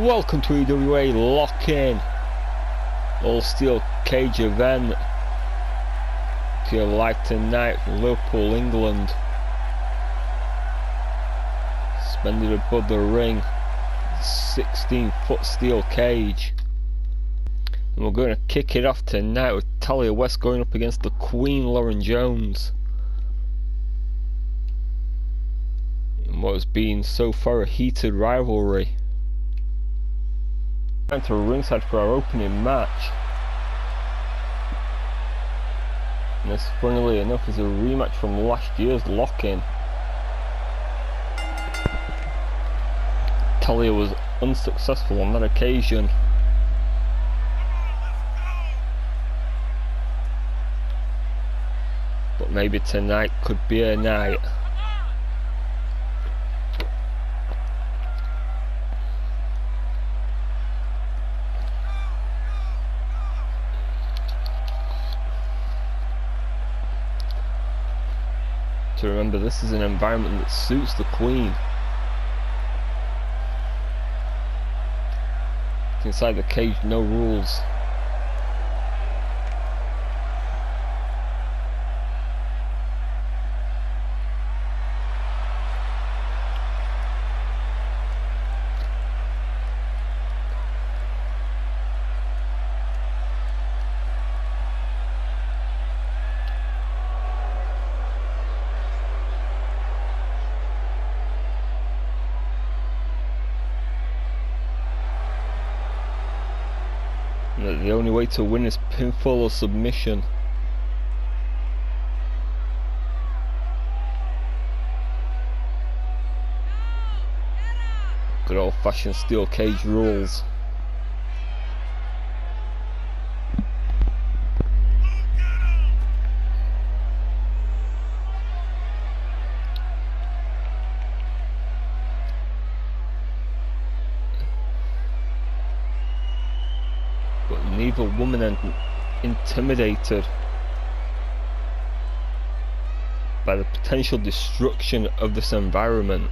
welcome to EWA Lock In, all steel cage event to your live tonight from Liverpool, England. Suspended above the ring, 16-foot steel cage, and we're going to kick it off tonight with Talia West going up against the Queen, Lauren Jones, in what has been so far a heated rivalry. To ringside for our opening match, and this, funnily enough, is a rematch from last year's lock-in. Talia was unsuccessful on that occasion, but maybe tonight could be a night. To remember, this is an environment that suits the Queen. Inside the cage, no rules. The only way to win is pinfall or submission. Good old-fashioned steel cage rules. Neither woman intimidated by the potential destruction of this environment.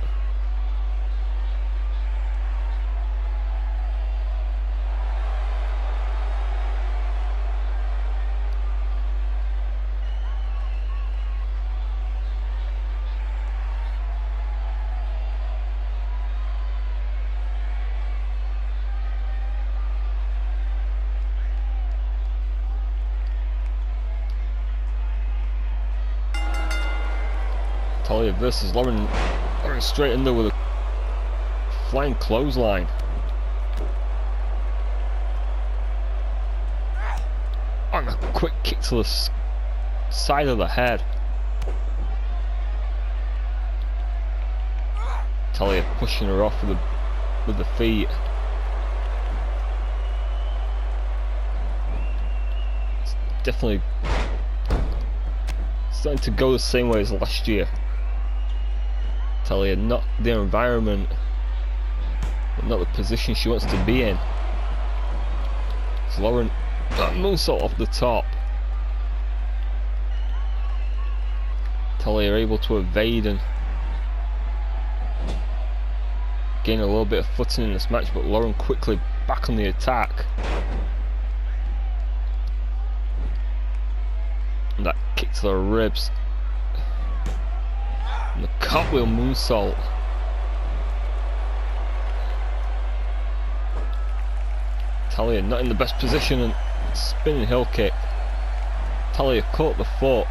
Talia versus Lauren straight in there with a flying clothesline. And a quick kick to the side of the head. Talia pushing her off with the feet. It's definitely starting to go the same way as last year. Talia, not the environment, not the position she wants to be in. So Lauren, that moonsault off the top. Talia able to evade and gain a little bit of footing in this match, but Lauren quickly back on the attack. And that kick to the ribs. And the cartwheel moonsault. Talia not in the best position, and spinning heel kick. Talia caught the foot.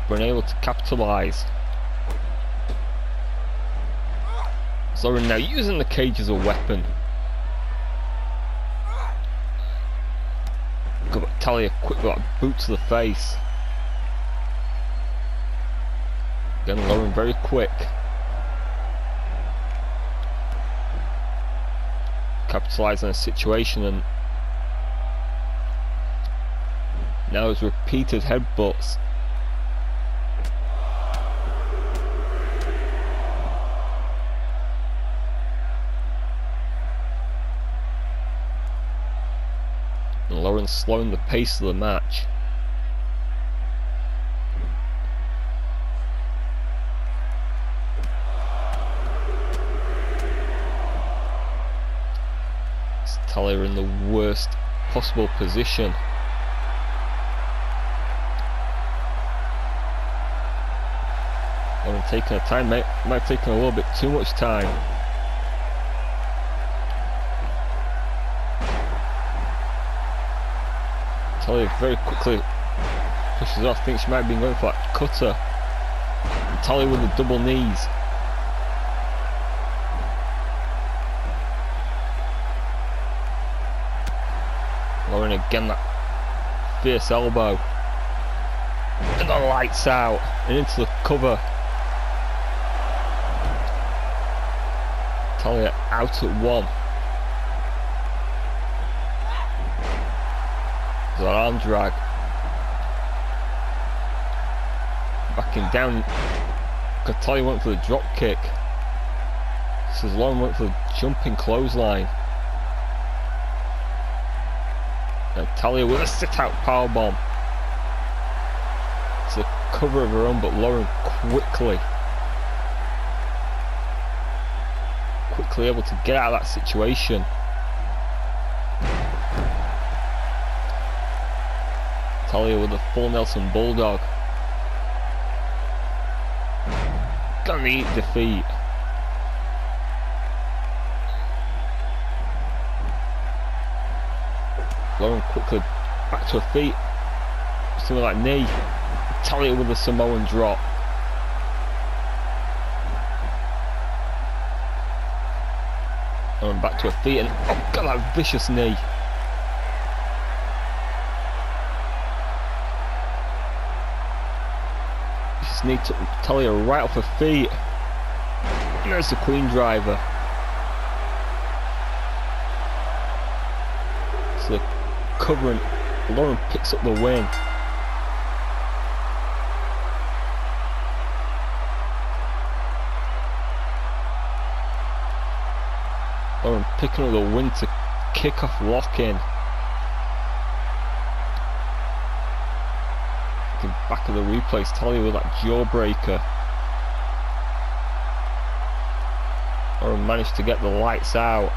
But unable to capitalise. Lauren now using the cage as a weapon. Talia quick with that boot to the face. Again, Lauren very quick. Capitalising on the situation, and now it's repeated headbutts. Lauren slowing the pace of the match. Talia in the worst possible position. I'm taking a time, might have taken a little bit too much time. Talia very quickly pushes off, thinks she might be going for that cutter. And Talia with the double knees. Lauren again, that fierce elbow. And the lights out and into the cover. Talia out at 1. There's an arm drag. Backing down. Talia went for the drop kick. Says Lauren went for the jumping clothesline. And Talia with a sit-out powerbomb. It's a cover of her own, but Lauren quickly able to get out of that situation. Talia with a full Nelson Bulldog. Gonna eat defeat. Lauren quickly back to her feet. Something like knee. Talia with a Samoan drop. Lauren back to her feet and oh god, that vicious knee. Vicious knee took Talia right off her feet. And there's the Queen Driver. So the cover and Lauren picks up the win. Lauren picking up the win to kick off Lock In. Looking back at the replays, Talia with that jawbreaker. Lauren managed to get the lights out.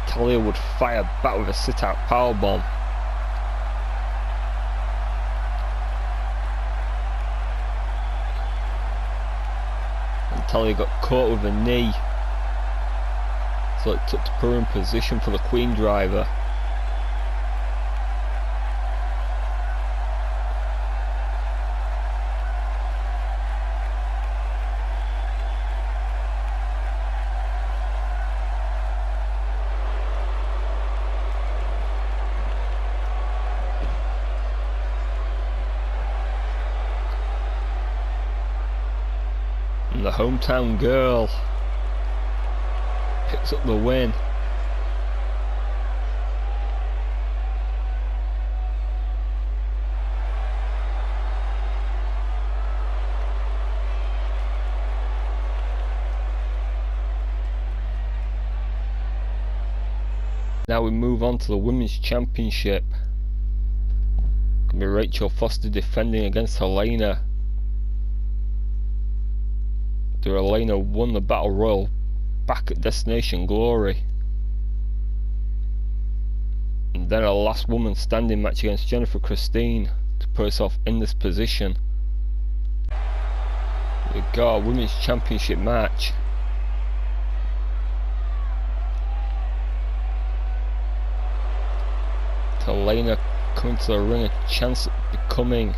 Talia would fire back with a sit-out powerbomb. Talia got caught with a knee, so it took her in position for the Queen Driver. And the hometown girl picks up the win. Now we move on to the Women's Championship. Gonna be Rachel Foster defending against Helena. Helena won the Battle Royal back at Destination Glory. And then a last woman standing match against Jennifer Christine to put herself in this position. We got a Women's Championship match. Helena coming to the ring, a chance at becoming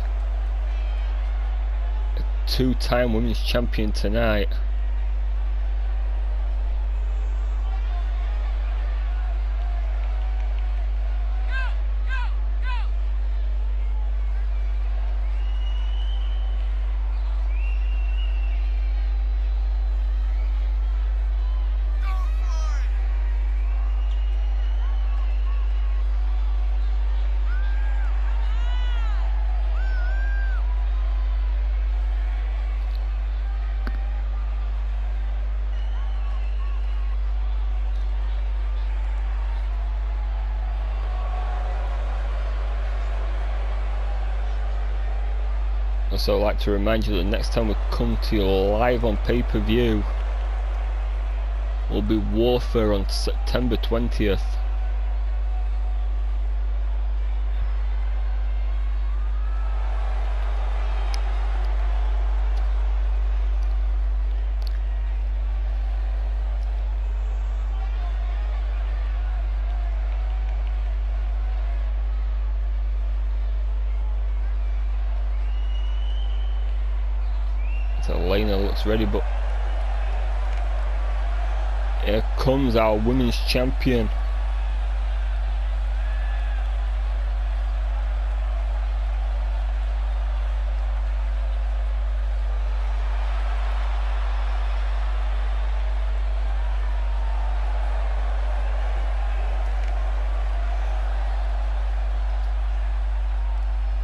two-time women's champion tonight. Also, I'd like to remind you that next time we come to you live on pay-per-view will be Warfare on September 20th. Elena looks ready, but here comes our women's champion.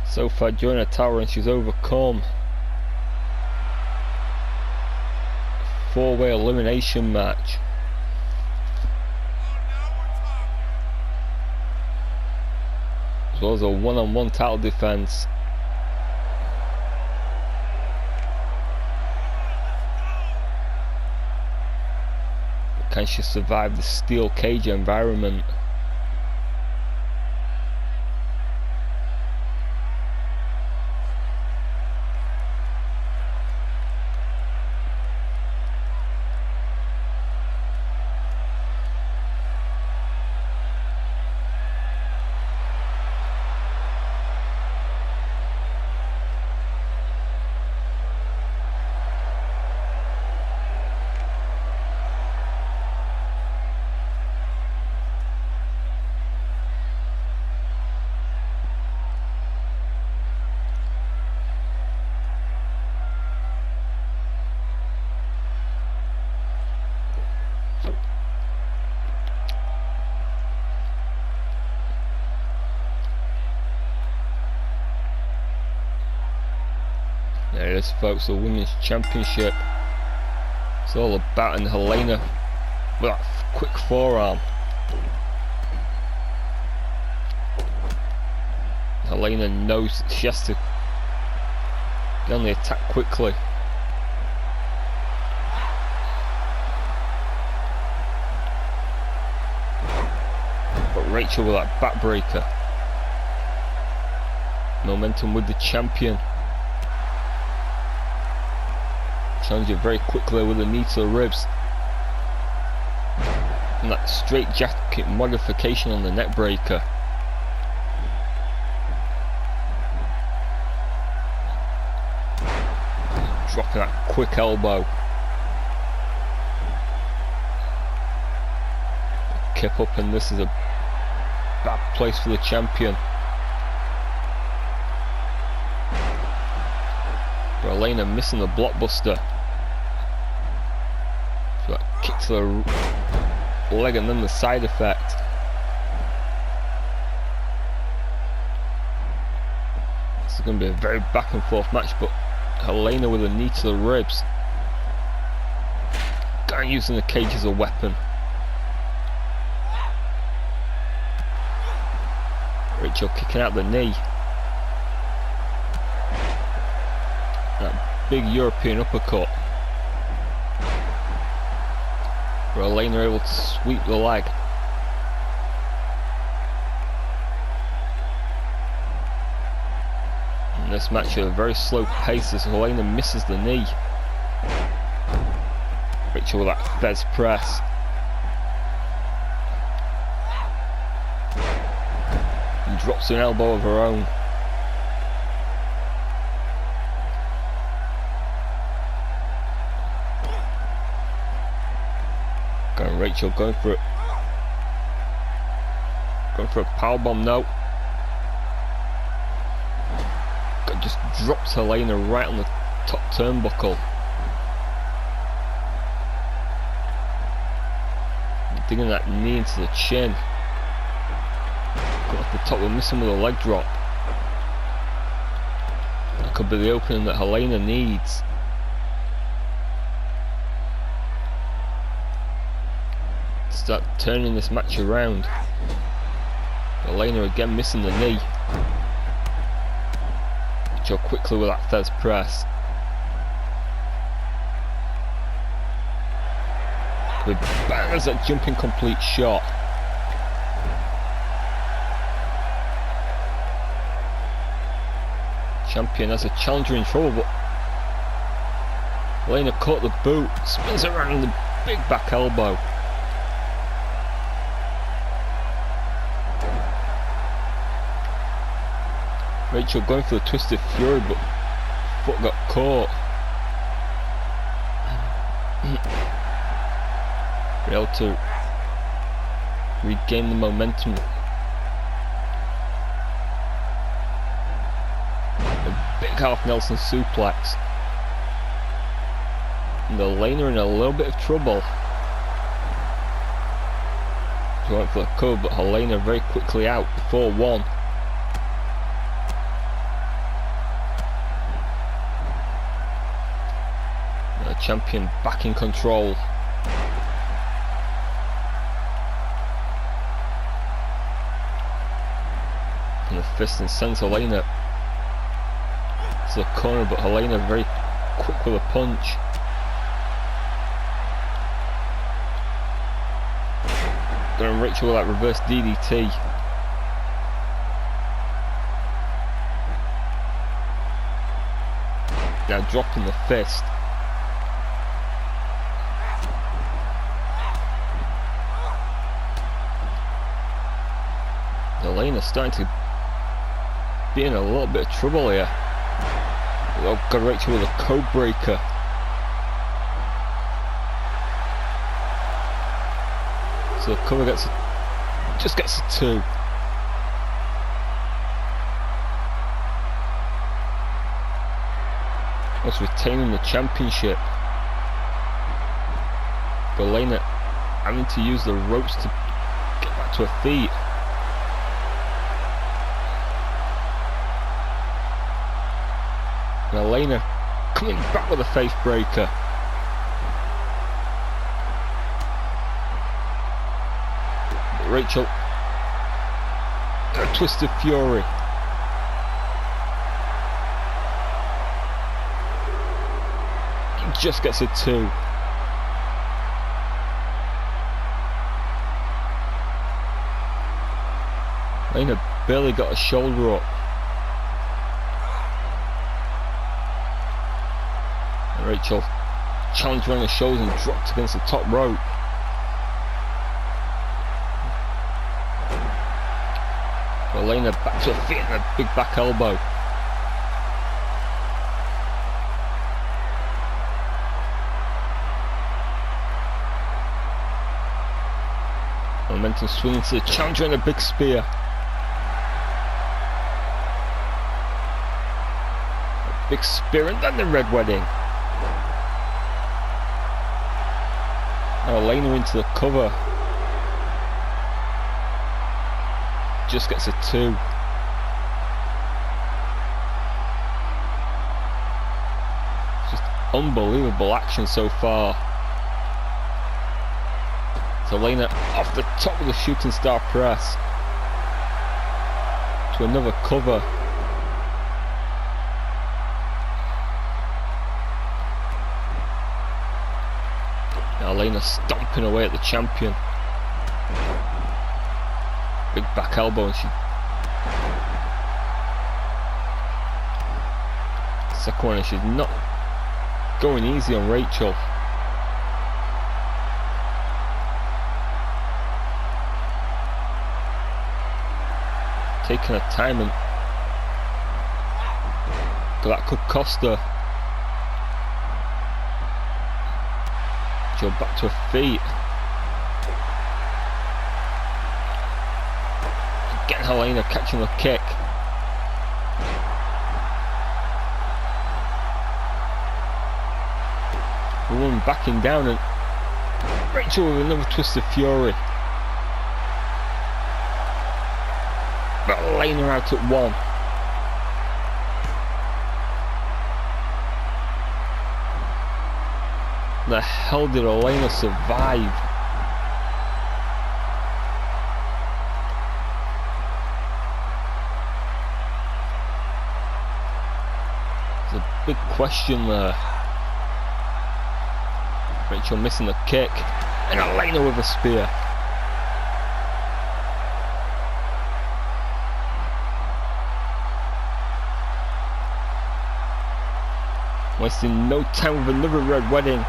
So far, joined a tower and she's overcome. Four-way elimination match. As well as a one-on-one title defense. Can she survive the steel cage environment? There it is, folks, the Women's Championship. It's all about and Helena with that quick forearm. Helena knows she has to get on the attack quickly. But Rachel with that backbreaker. Momentum with the champion. Challenge it very quickly with a knee to the ribs. And that straight jacket modification on the neck breaker. Dropping that quick elbow. Kip up, and this is a bad place for the champion. But Elena missing the blockbuster. So that kick to the leg and then the side effect. This is going to be a very back and forth match, but Helena with a knee to the ribs. Using the cage as a weapon. Rachel kicking out the knee. That big European uppercut. Where Elena able to sweep the leg. And this match at a very slow pace as Elena misses the knee. Rachel with that Fez press. And drops an elbow of her own. Rachel going for it. Going for a powerbomb now. Just drops Helena right on the top turnbuckle. Digging that knee into the chin. Got off the top, we're missing with a leg drop. That could be the opening that Helena needs. Start turning this match around. Helena again missing the knee. Rachel quickly with that Thez press. With bangers that jumping complete shot. Champion has a challenger in trouble, but Elena caught the boot, spins around in the big back elbow. Rachel going for the twisted fury, but foot got caught. Able to regain the momentum. A big half Nelson suplex. And Elena in a little bit of trouble. She went for the cover, but Elena very quickly out before one. The champion back in control. And the fist and sends Helena to the corner, but Helena very quick with a punch. Going Rachel with that reverse DDT. Now dropping the fist. Elena's starting to be in a little bit of trouble here. Oh, got Rachel with a code breaker. So the cover just gets a 2. Was retaining the championship. But Elena having to use the ropes to get back to her feet. And Elena coming back with a face breaker. But Rachel, a twisted fury. Just gets a 2. Elena barely got a shoulder up. And Rachel challenged her on the shoulders and dropped against the top rope. Elena back to her feet and a big back elbow. Momentum swinging to the challenger and a big spear. A big spear and then the red wedding. And Elena into the cover. Just gets a 2. Just unbelievable action so far. Elena off the top of the shooting star press to another cover. Now Elena stomping away at the champion. Big back elbow, and she second one, and she's not going easy on Rachel. Taking her time, and that could cost her. She'll back to her feet. Getting Helena catching the kick. The woman backing down, and Rachel with another twist of fury. But Elena out at 1. The hell did Elena survive? There's a big question there. Rachel missing the kick, and Elena with a spear. Wasting no time with another red wedding.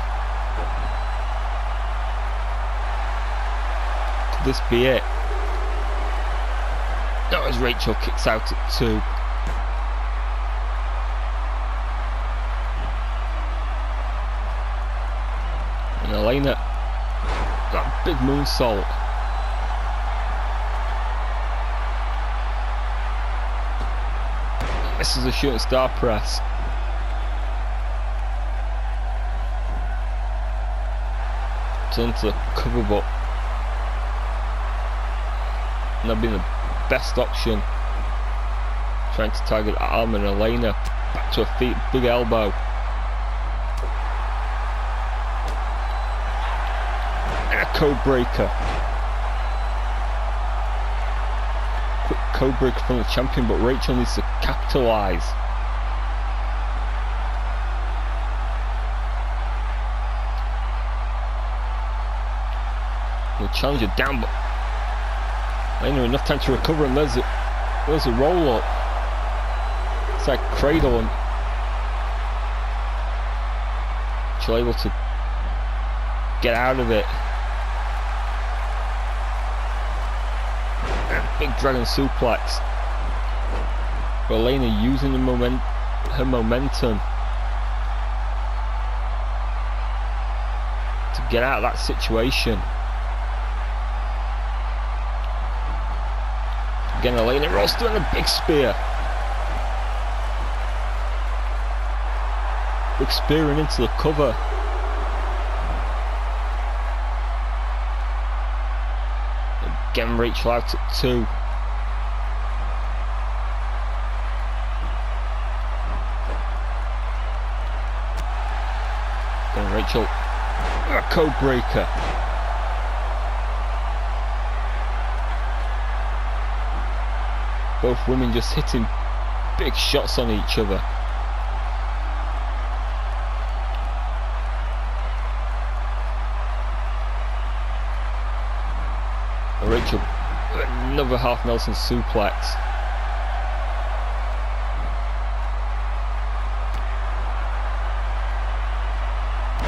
Could this be it? Not as Rachel kicks out at 2. And Elena, that big moonsault. Misses a shooting star press. Into the cover, but not being the best option. Trying to target arm and Elena. Back to her feet, big elbow. And a code breaker. Quick code breaker from the champion, but Rachel needs to capitalise. The challenger down, but Elena enough time to recover, and there's a roll up. It's like cradle, and she's able to get out of it. And big dragon suplex. But Elena using her momentum to get out of that situation. Again, Elena Ross doing a big spear. Big spearing into the cover. Again, Rachel out at 2. Again, Rachel, a code breaker. Both women just hitting big shots on each other. And Rachel, another half Nelson suplex.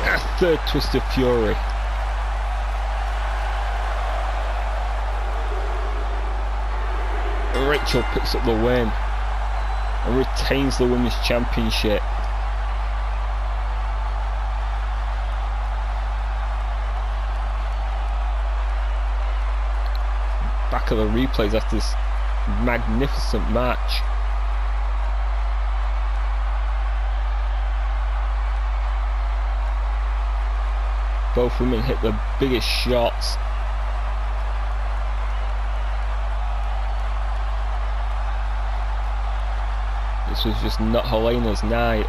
A third twist of fury. Rachel picks up the win and retains the women's championship. Back of the replays after this magnificent match. Both women hit the biggest shots. This was just not Helena's night.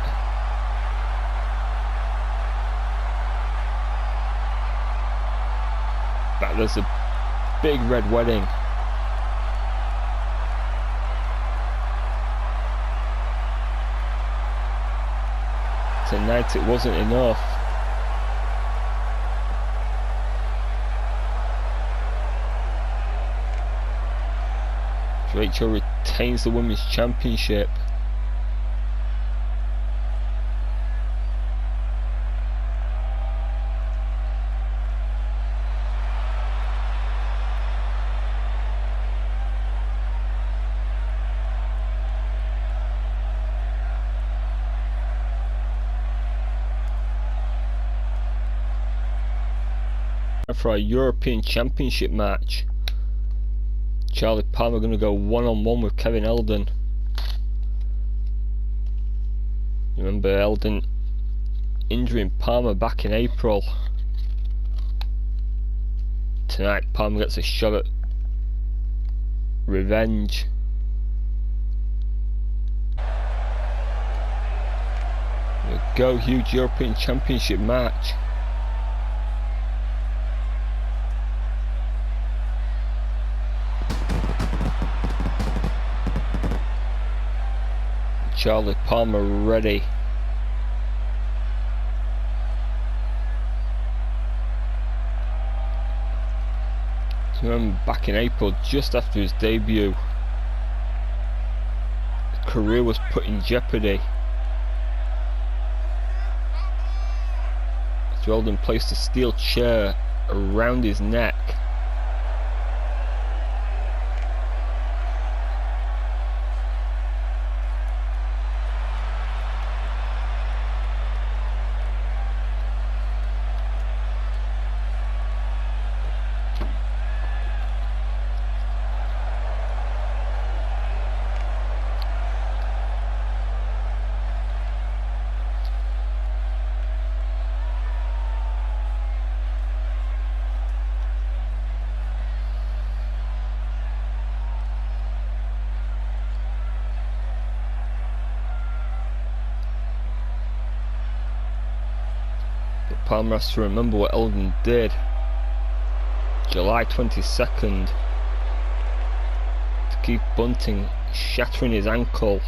But there's a big red wedding. Tonight it wasn't enough. Rachel retains the women's championship. For our European Championship match, Charlie Palmer going to go one-on-one with Kevin Eldon. Remember Eldon injuring Palmer back in April. Tonight Palmer gets a shot at revenge. There we go, huge European Championship match. Charlie Palmer ready. So remember back in April, just after his debut, his career was put in jeopardy. So Eldon placed a steel chair around his neck. Palmer has to remember what Eldon did July 22nd to Keith Bunting, shattering his ankle.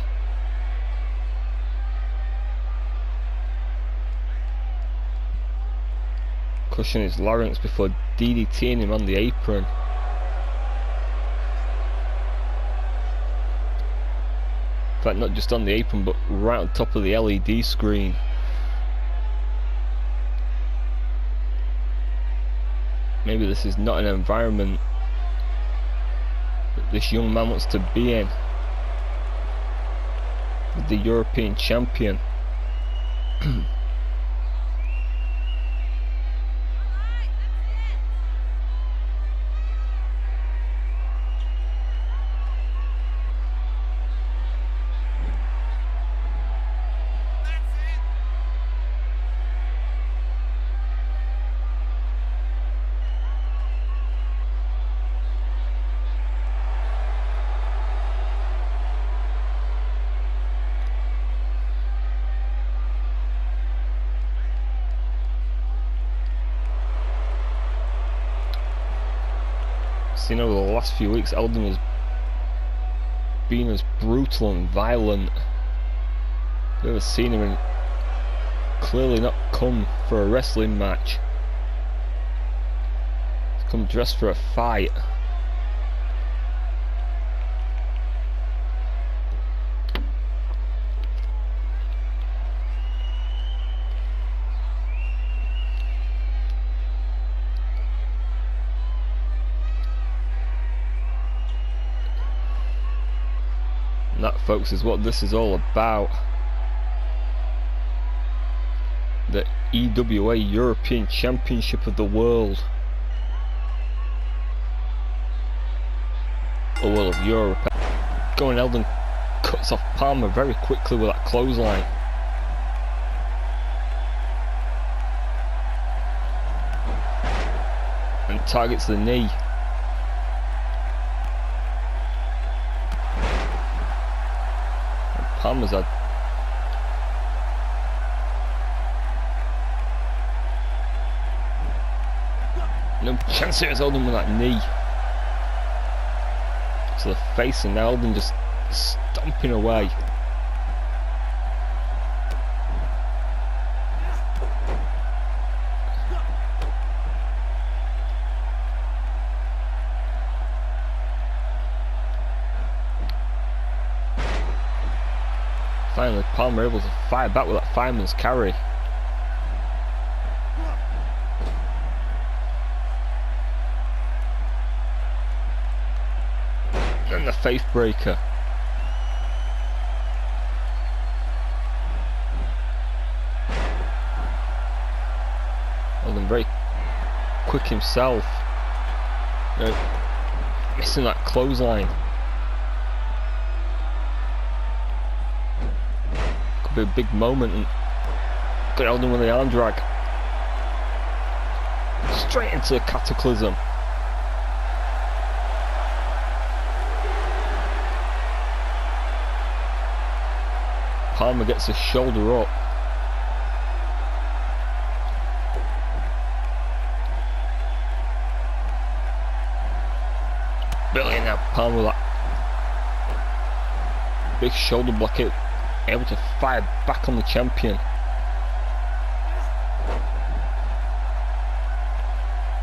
Crushing his larynx before DDTing him on the apron. In fact, not just on the apron, but right on top of the LED screen. Maybe this is not an environment that this young man wants to be in. With the European champion. Seen over the last few weeks, Eldon has been as brutal and violent. I've never seen him and clearly not come for a wrestling match. He's come dressed for a fight. And that, folks, is what this is all about. The EWA European Championship of the World. Or world of Europe. Going, Eldon cuts off Palmer very quickly with that clothesline. And targets the knee. Palmer's had no chance here as Eldon with that knee to the face, and now Eldon just stomping away. Finally, Palmer able to fire back with that fireman's carry. And the faith breaker. Eldon very quick himself. Missing that clothesline. Be a big moment, and got Eldon with the arm drag straight into the cataclysm. Palmer gets his shoulder up. Brilliant now, Palmer with that big shoulder block. It able to fire back on the champion.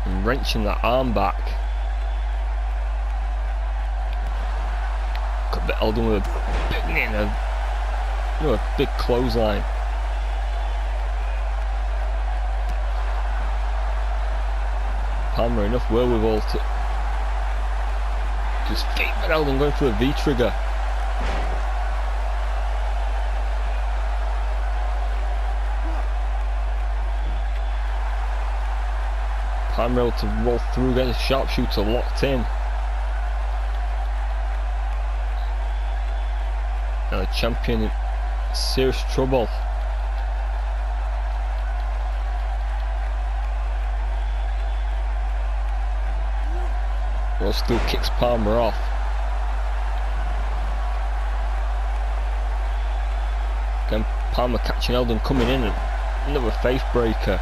And wrenching that arm back. Got the Eldon with a big clothesline. Palmer enough wherewithal to just keep it out and going for the V-trigger. Palmer able to roll through, get the sharpshooter locked in. Now the champion in serious trouble. Roll still kicks Palmer off. Again, Palmer catching Eldon coming in, and another face breaker.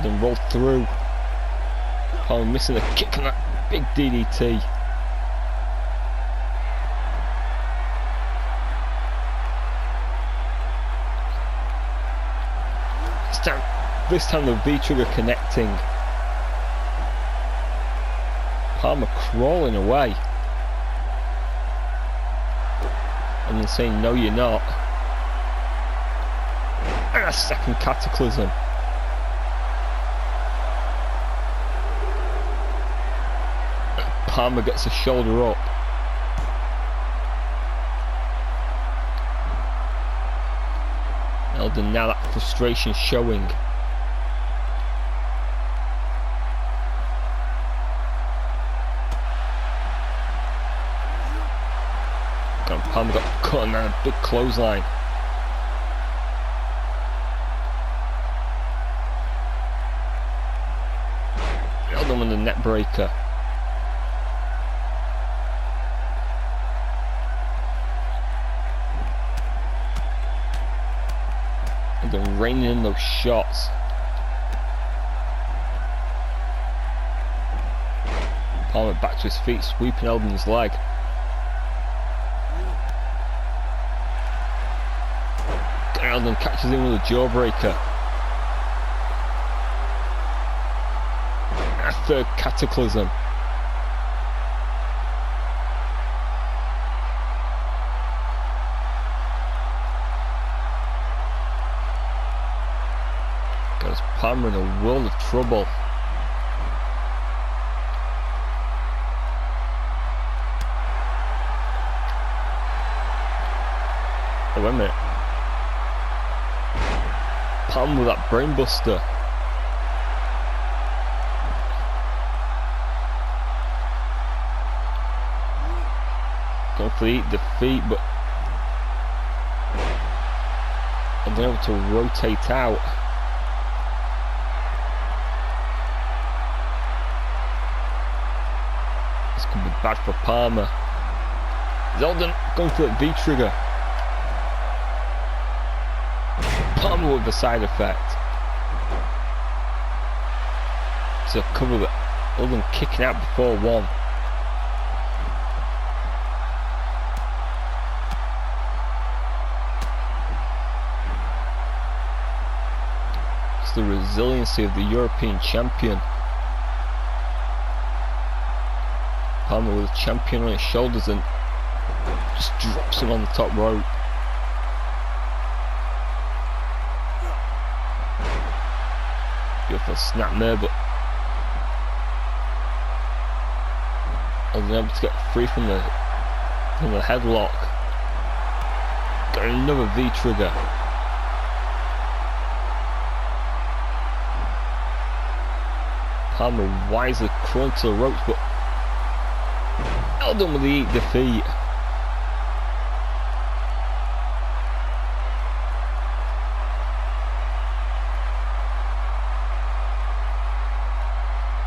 Then rolled through. Palmer missing a kick and that big DDT. This time the V-trigger connecting. Palmer crawling away. And then saying, no you're not. And a second cataclysm. Palmer gets a shoulder up. Eldon now that frustration showing. Palmer got cut and then a big clothesline. Eldon with the net breaker. And then raining in those shots. Palmer back to his feet, sweeping Eldon's leg. Eldon catches him with a jawbreaker. A third cataclysm. Goes Palmer in a world of trouble. Oh, wait a minute. Palmer with that brainbuster. Going for the defeat, but unable to rotate out. This could be bad for Palmer. Eldon going for the V-trigger. Palmer with the side effect. To cover the Eldon kicking out before one. It's the resiliency of the European champion. Palmer with the champion on his shoulders and just drops him on the top rope. Beautiful snap there, but Eldon able to get free from the headlock. Got another V-trigger. Palmer wisely crawling to the ropes, but Eldon with the defeat.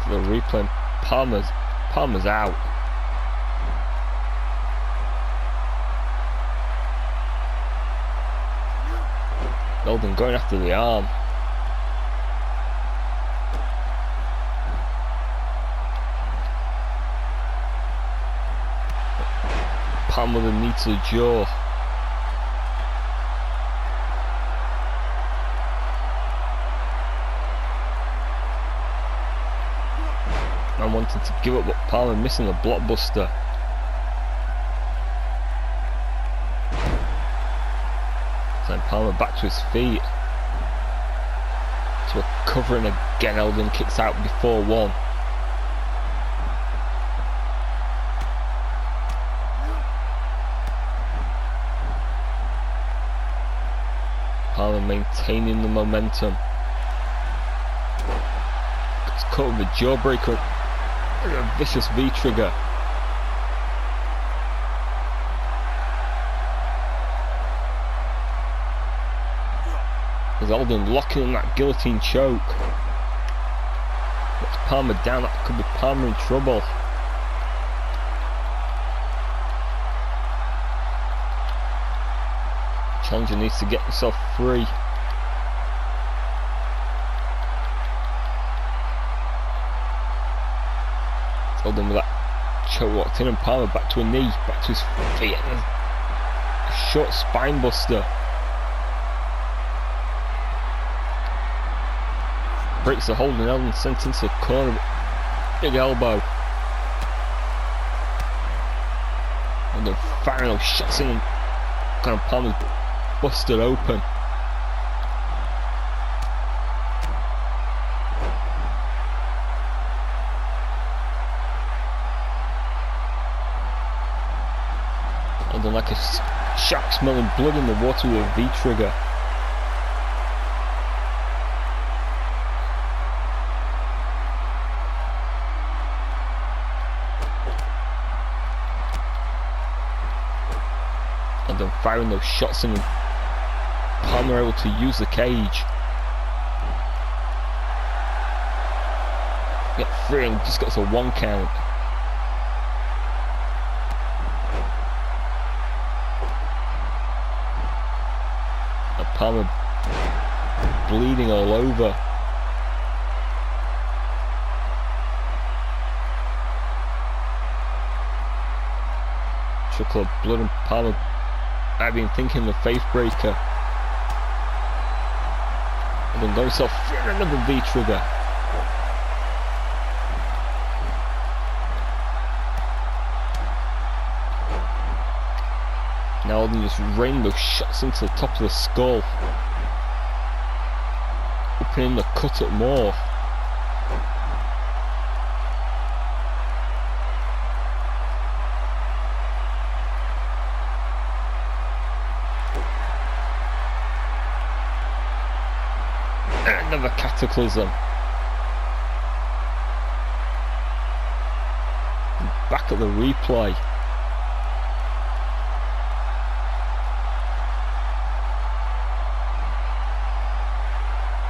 The replay, Palmer's out. Eldon going after the arm. Palmer with a knee to the jaw. Man wanting to give up, but Palmer missing a blockbuster. Then Palmer back to his feet. So we're covering again. Eldon kicks out before one. Palmer maintaining the momentum. Gets caught with a jawbreaker and a vicious V-trigger. As Eldon locking in that guillotine choke. Gets Palmer down, that could be Palmer in trouble. Challenger needs to get himself free. Eldon with that choke locked in, and Palmer back to a knee, back to his feet, and a short spine buster. Breaks the hold and Eldon sent into the corner. Big elbow. And then firing those shots in, and kind of Palmer's busted open. And then like a shark smelling blood in the water with a V-trigger. And then firing those shots in, Palmer able to use the cage. Get free and just gets a 1 count. And Palmer bleeding all over. Trickle of blood, and Palmer I've been thinking the faith breaker. And then got himself another V-trigger. Now Eldon just rained those shots into the top of the skull, opening the cut up more. Another cataclysm. Back at the replay.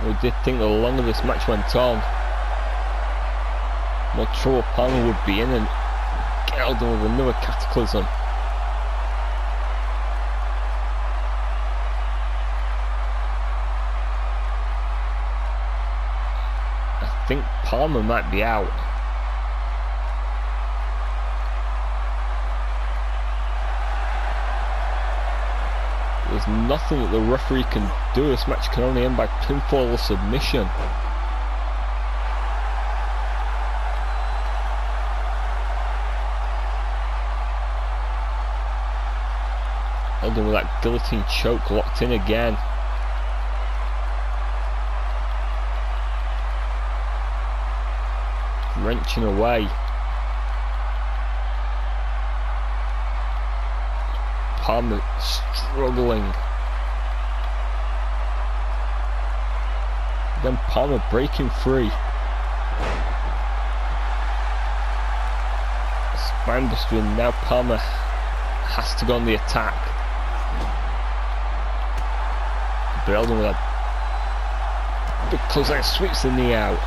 We did think the longer this match went on, more trouble Palmer would be in, and get Eldon with another cataclysm. I think Palmer might be out. There's nothing that the referee can do. This match can only end by pinfall or submission. Eldon with that guillotine choke locked in again. Wrenching away. Palmer struggling. Then Palmer breaking free. Spinebuster, and now Palmer has to go on the attack. But Eldon with a big clothesline sweeps the knee out.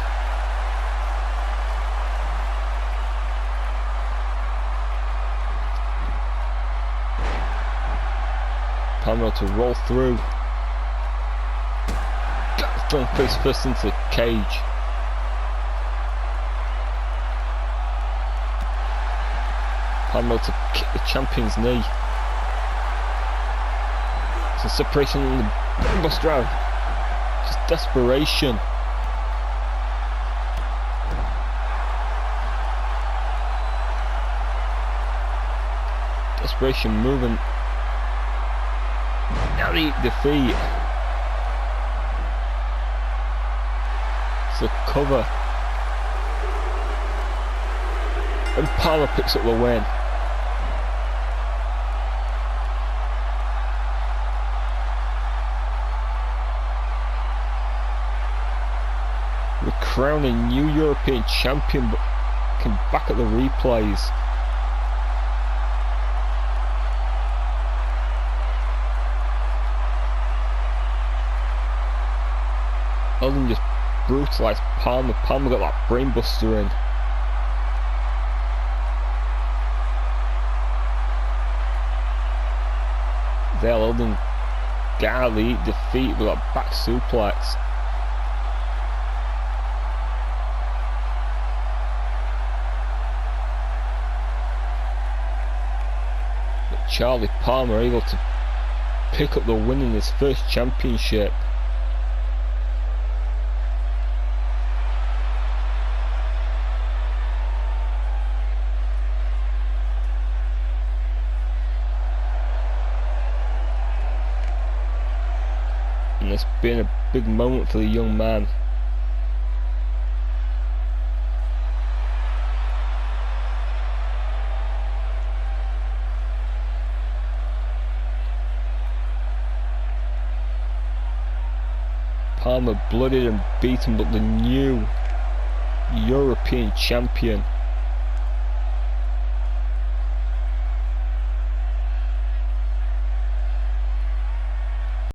Palmer to roll through. Got thrown face first into the cage. Palmer to kick the champion's knee. Some separation in the brainbuster out. Just desperation. desperation move and now the defeat. It's a cover. And Palmer picks up the win. We're crowning new European champion, but looking back at the replays. Elden just brutalised Palmer. Palmer got that brainbuster in. There, Elden got the defeat with that back suplex. But Charlie Palmer able to pick up the win in his first championship. And it's been a big moment for the young man. Palmer blooded and beaten, but the new European champion.